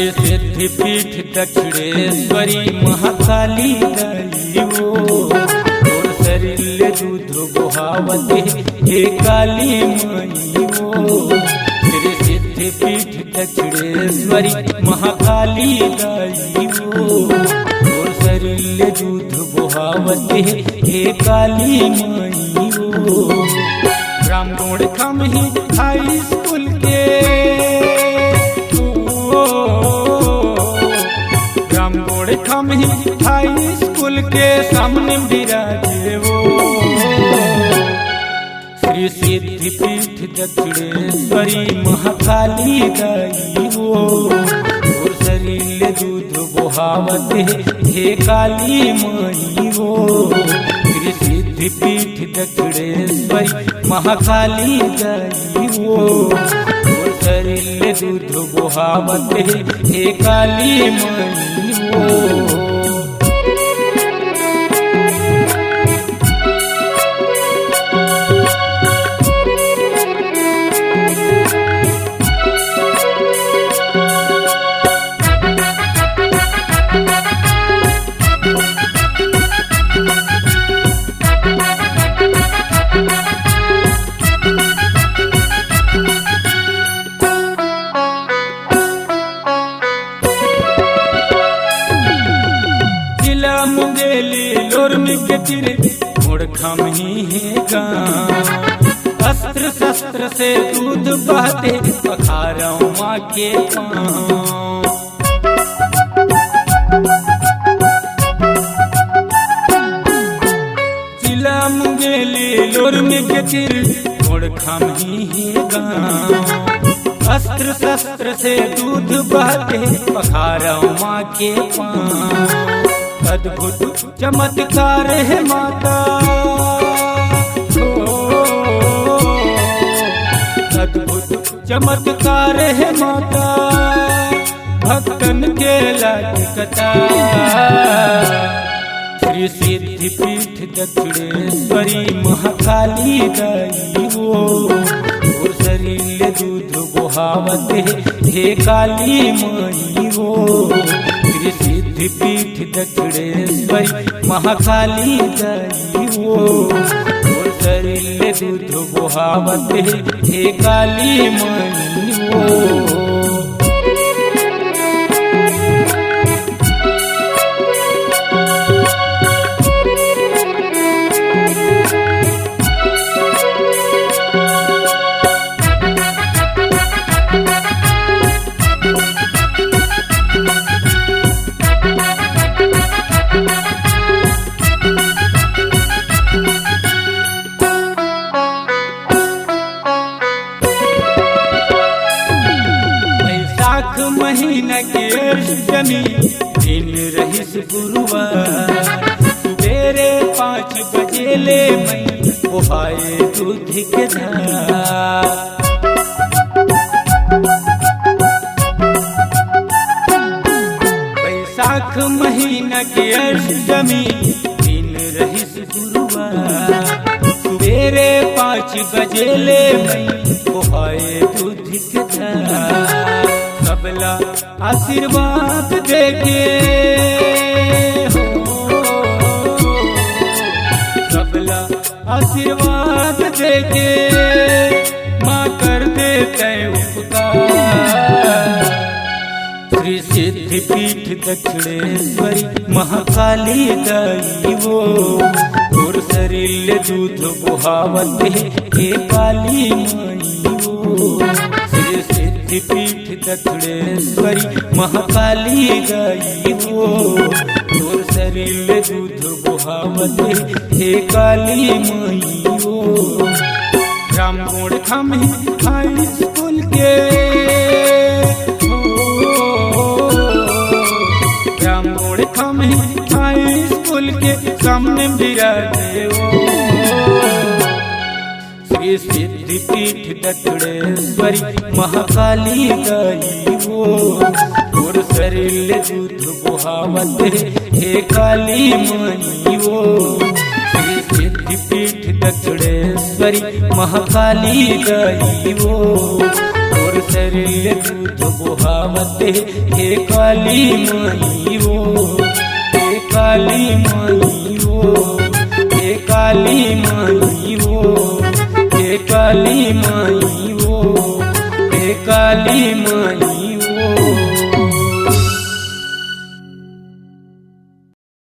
श्री सिद्धिपीठ दक्षिणेश्वरी महाकाली गई वो तोर शरीर दूध गुहावती हे काली मई वो। श्री सिद्धिपीठ दक्षिणेश्वरी महाकाली गई वो तोर शरीर दूध गुहावती हे काली मई वो। ब्राह्मण कम ही हाई स्कूल के हम ही हाई स्कूल के सामने विराजे वो। श्री सिद्धिपीठ दक्षिणेश्वरी महाकाली गई वो और शरीर दूध गुहावती हे काली मई वो। श्री सिद्धिपीठ दक्षिणेश्वरी महाकाली गई वो और शरीर दूध गुहावती हे काली मई वो। मुड़खम ही है गाँव अस्त्र शस्त्र से दूध बहते पखारों माँ के पाँव। जिला मुंगेली लोर में गिर मुड़खम ही है गाँव अस्त्र शस्त्र से दूध बहते पखारों माँ के पाँव। अद्भुत चमत्कार है माता अद्भुत चमत्कार है माता भक्तन के लाज कथा। श्री सिद्धिपीठ दक्षिणेश्वरी महाकाली गई वो और शरीर दूध गुहावती हे काली मई वो। श्री सिद्धिपीठ दक्षिणेश्वरी महाकाली गई वो और शरीर दूध गुहावती हे काली मई वो। महीना के अष्टमी दिन रहिस गुरुवार सुबेरे 5 बजे ले मई बहाए दूध के धार। बैसाख महीना के अष्टमी दिन रहिस गुरुवार सुबेरे 5 बजे ले मई बहाए दूध के धार। सबला आशीर्वाद देके सबला आशीर्वाद देके माँ कर देते उपकार। श्री सिद्धिपीठ दक्षिणेश्वरी महाकाली गई वो और शरीर दूध गुहावती हे काली मई वो। श्री सिद्धिपीठ दक्षिणेश्वरी महाकाली गई वो और शरीर दूध गुहावती हे काली मई वो। ब्राह्मण खम हाई स्कूल के ब्राह्मण खम हाई स्कूल के सामने विराजे वो। श्री सिद्धिपीठ दक्षिणेश्वरी महाकाली गई वो और शरीर दूध गुहावती हे काली मई वो। श्री सिद्धिपीठ दक्षिणेश्वरी महाकाली गई वो मोर शरीर दूध बुहावते हे काली माई हो, हे काली माई हो, हे काली माई हो, हे काली माई हो, हे काली माई